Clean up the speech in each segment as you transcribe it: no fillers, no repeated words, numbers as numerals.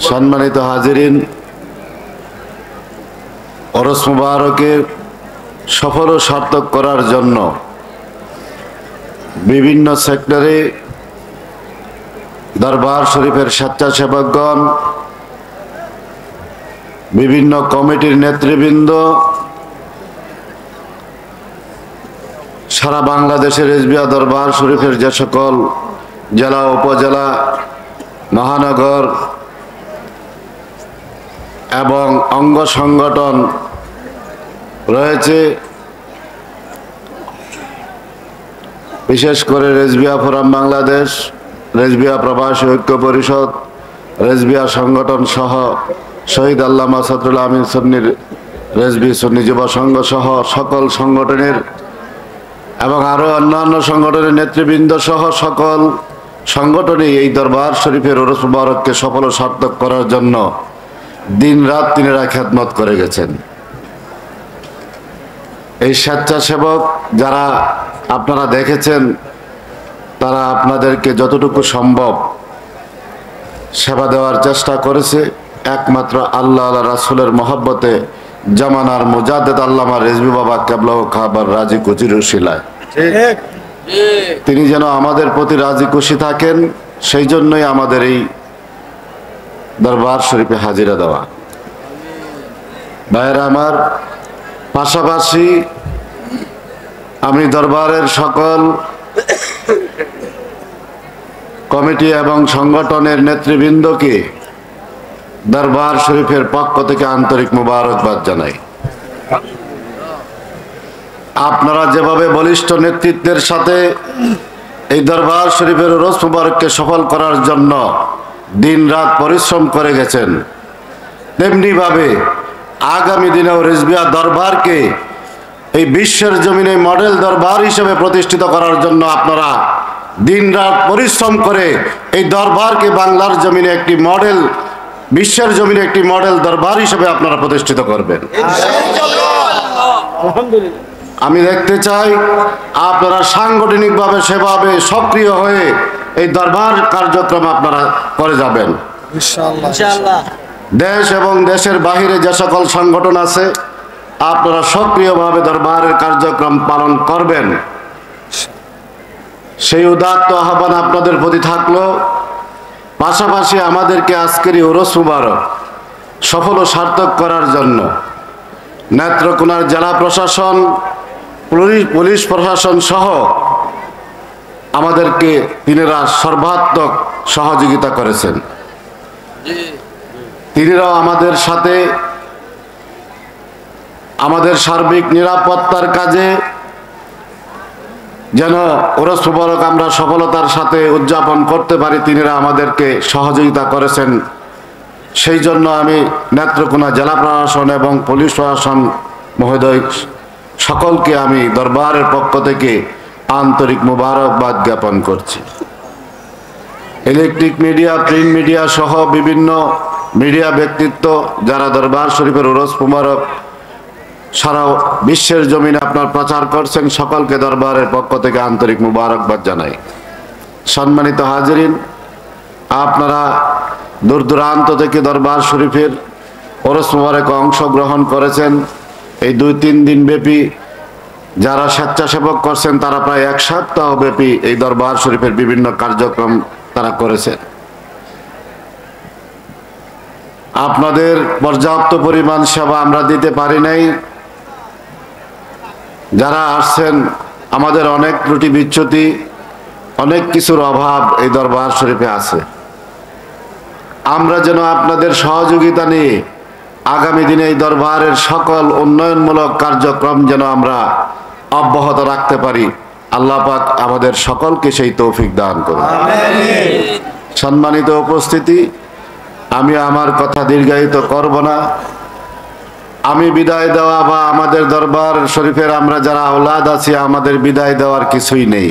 সম্মানিত হাজিরিন, ওরস মুবারকের সফল ও সার্থক করার জন্য বিভিন্ন সেক্টরে দরবার শরীফের স্বেচ্ছাসেবকগণ, বিভিন্ন কমিটির নেতৃবৃন্দ, সারা বাংলাদেশের রেজবিয়া দরবার শরীফের যে সকল জেলা, উপজেলা, মহানগর এবং অঙ্গ সংগঠন রয়েছে, বিশেষ করে রেজবিয়া ফোরাম বাংলাদেশ, রেজবিয়া প্রবাসী ঐক্য পরিষদ, রেজবিয়া সংগঠন সহ শহীদ আল্লামা সদরুল আমিন সুন্নির রেজবি সুন্নি যুব সংঘ সহ সকল সংগঠনের এবং আরও অন্যান্য সংগঠনের নেতৃবৃন্দ সহ সকল সংগঠনই এই দরবার শরীফের ওরস মুবারককে সফল ও সার্থক করার জন্য দিন রাত তিনেরা খেদমত করে গেছেন। এই স্বেচ্ছাসেবক যারা আপনারা দেখেছেন, তারা আপনাদেরকে যতটুকু সম্ভব সেবা দেওয়ার চেষ্টা করেছে। একমাত্র আল্লাহ রাসূলের মহব্বতে জামানার মুজাদ্দেদ আল্লামা রেজবি বাবা কেবলাহ খাবার রাজি কুচির উশিলায় তিনি যেন আমাদের প্রতি রাজি খুশি থাকেন, সেই জন্যই আমাদের এই দরবার শরীফে হাজিরা দেওয়া। ভাইয়েরা আমার, পাশাপাশি আমি দরবারের সকল কমিটি এবং সংগঠনের নেতৃবৃন্দকে দরবার শরীফের পক্ষ থেকে আন্তরিক মুবারকবাদ জানাই। আপনারা যেভাবে বলিষ্ঠ নেতৃত্বের সাথে এই দরবার শরীফের ওরস মুবারককে সফল করার জন্য দিন রাত পরিশ্রম করে গেছেন, তেমনি ভাবে আগামী দিনেও রেজবিয়া দরবারকে এই বিশ্বের জমিনে মডেল দরবার হিসেবে প্রতিষ্ঠিত করার জন্য আপনারা দিন রাত পরিশ্রম করে এই দরবারকে বাংলার জমিনে একটি মডেল, বিশ্বের জমিনে একটি মডেল দরবার হিসেবে আপনারা প্রতিষ্ঠিত করবেন। আমি দেখতে চাই আপনারা সাংগঠনিকভাবে সেভাবে সক্রিয় হয়ে এই দরবার কার্যক্রম আপনারা করে যাবেন ইনশাআল্লাহ। দেশ এবং দেশের বাহিরে যে সকল সংগঠন আছে, আপনারা সক্রিয়ভাবে দরবারের কার্যক্রম পালন করবেন, সেই উদাত্ত আহ্বান আপনাদের প্রতি থাকলো। পাশাপাশি আমাদেরকে আজকের এই ওরস মুবারক সফল ও সার্থক করার জন্য নেত্রকোনার জেলা প্রশাসন, পুলিশ প্রশাসন সহ আমাদেরকে তিনারা সর্বাত্মক সহযোগিতা করেছেন। তিনারাও আমাদের সাথে আমাদের সার্বিক নিরাপত্তার কাজে যেন ওরস মুবারক আমরা সফলতার সাথে উদযাপন করতে পারি, তিনারা আমাদেরকে সহযোগিতা করেছেন। সেই জন্য আমি নেত্রকোনা জেলা প্রশাসন এবং পুলিশ প্রশাসন মহোদয় সকলকে আমি দরবারের পক্ষ থেকে আন্তরিক মুবারকবাদ জ্ঞাপন করছি। ইলেকট্রিক মিডিয়া, প্রিন্ট মিডিয়া সহ বিভিন্ন মিডিয়া ব্যক্তিত্ব যারা দরবার শরীফের ওরস মুবারক সারা বিশ্বের জমিনে আপনার প্রচার করছেন, সকলকে দরবারের পক্ষ থেকে আন্তরিক মুবারকবাদ জানাই। সম্মানিত হাজিরিন, আপনারা দূর দূরান্ত থেকে দরবার শরীফের ওরস মুবারকে অংশগ্রহণ করেছেন। এই 2-3 দিন ব্যাপী যারা স্বেচ্ছাসেবক করছেন, তারা প্রায় 1 সপ্তাহ ব্যাপী এই দরবার শরীফের বিভিন্ন কার্যক্রম তারা করেছেন। আপনাদের পর্যাপ্ত পরিমাণ সেবা আমরা দিতে পারি নাই। যারা আসছেন, আমাদের অনেক ত্রুটি বিচ্যুতি, অনেক কিছুর অভাব এই দরবার শরীফে আছে। আমরা যেন আপনাদের সহযোগিতা নিয়ে আগামী দিনে এই দরবারের সকল উন্নয়নমূলক কার্যক্রম যেন আমরা অব্যাহত রাখতে পারি, আল্লাহ পাক আমাদের সকলকে সেই তৌফিক দান করুন। সম্মানিত উপস্থিতি, আমি আমার কথা দীর্ঘায়িত করব না। আমি বিদায় দেওয়া বা আমাদের দরবার শরীফের আমরা যারা আওলাদ আছি, আমাদের বিদায় দেওয়ার কিছুই নেই।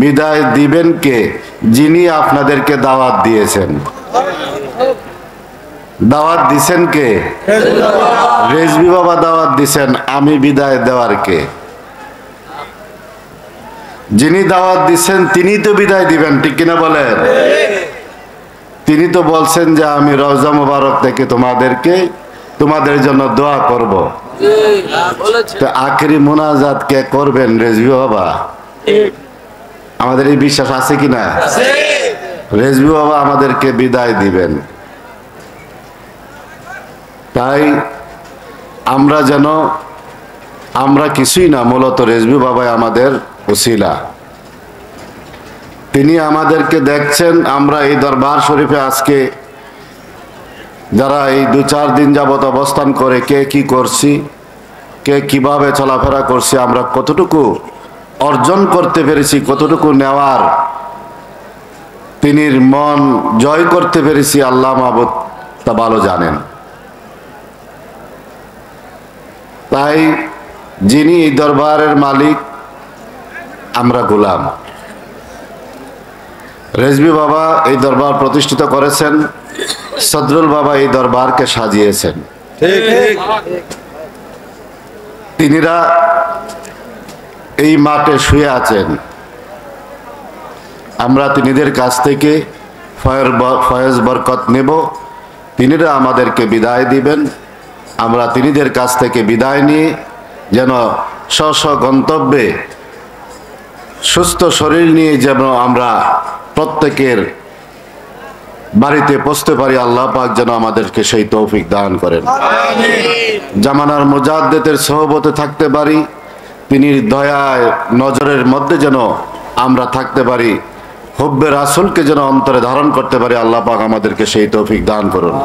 বিদায় দিবেন কে? যিনি আপনাদেরকে দাওয়াত দিয়েছেন। দাওয়াত দিছেন কে? রেজবি বাবা দাওয়াত দিছেন। আমি বিদায় দেওয়ার কে? যিনি দাওয়াত দিচ্ছেন তিনি তো বিদায় দিবেন, ঠিক কিনা বলেন? তিনি তো বলছেন যে আমি রওজা মুবারক থেকে তোমাদের জন্য দোয়া করব। তো আখেরি মোনাজাত কে করবেন? রেজভি বাবা। আমাদের এই বিশ্বাস আছে কিনা? রেজভি বাবা আমাদেরকে বিদায় দিবেন। তাই আমরা কিছুই না, মূলত রেজভি বাবাই আমাদের ওসিলা। তিনি আমাদেরকে দেখছেন আমরা এই দরবার শরীফে আজকে যারা এই 2-4 দিন যাবত অবস্থান করে কে কি করছি, কে কিভাবে চলাফেরা করছি, আমরা কতটুকু অর্জন করতে পেরেছি, কতটুকু নেওয়ার তিনির মন জয় করতে পেরেছি, আল্লাহ মাবুদ তা ভালো জানেন। তাই যিনি এই দরবারের মালিক, আমরা গোলাম। রেজভি বাবা এই দরবার প্রতিষ্ঠিত করেছেন, সদরুল বাবা এই দরবারকে সাজিয়েছেন। তিনিরা এই মাঠে শুয়ে আছেন, আমরা তিনিদের কাছ থেকে ফয়েজ বরকত নেব। তিনিরা আমাদেরকে বিদায় দিবেন, আমরা তিনিদের কাছ থেকে বিদায় নিয়ে যেন স্ব গন্তব্যে সুস্থ শরীর নিয়ে যেন আমরা প্রত্যেকের বাড়িতে পৌঁছতে পারি। আল্লাহ পাক যেন আমাদেরকে সেই তৌফিক দান করেন। জামানার মুজাদ্দিদের সোহবতে থাকতে পারি, তিনি দয়ায় নজরের মধ্যে যেন আমরা থাকতে পারি, হুব্বে রাসূলকে যেন অন্তরে ধারণ করতে পারি। আল্লাহ পাক আমাদেরকে সেই তৌফিক দান করুন।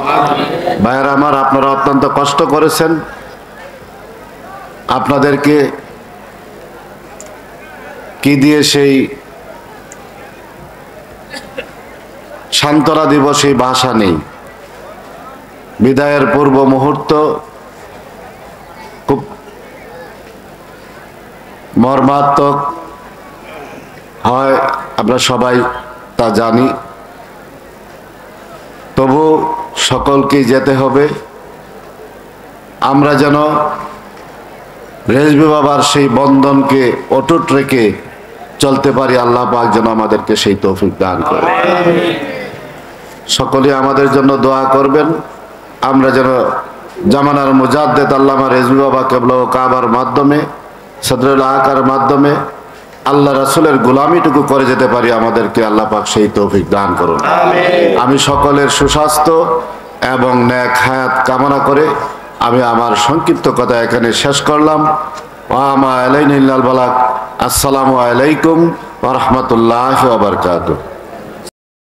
ভাইয়েরা আমার, আপনারা অত্যন্ত কষ্ট করেছেন, আপনাদেরকে কি দিয়ে সেই সান্ত্বনা দিব সেই ভাষা নেই। বিদায়ের পূর্ব মুহূর্ত খুব মর্মাত্মক হয়, আমরা সবাই তা জানি। তবু সকলকেই যেতে হবে। আমরা যেন রেজভি বাবার সেই বন্ধনকে অটুট রেখে চলতে পারি। আল্লাহ পাক যেন আমাদেরকে সেই তৌফিক দান করে। সকলে আমাদের জন্য দোয়া করবেন। আমরা যেন জামানার মুজাদ্দিদ আল্লামা রেজভি বাবা কেবলা ও কাবার মাধ্যমে, সদরুল আকার মাধ্যমে আল্লাহ রাসূলের গোলামিটুকু করে যেতে পারি। আমাদেরকে আল্লাহ পাক সেই তৌফিক দান করুন। আমি সকলের সুস্বাস্থ্য এবং নেক হায়াত কামনা করে আমি আমার সংক্ষিপ্ত কথা এখানে শেষ করলাম। ওয়া মা আলাইনা ইল্লাল বালাগ। আসসালামু আলাইকুম ওয়া রাহমাতুল্লাহি ওয়া বারাকাতুহু।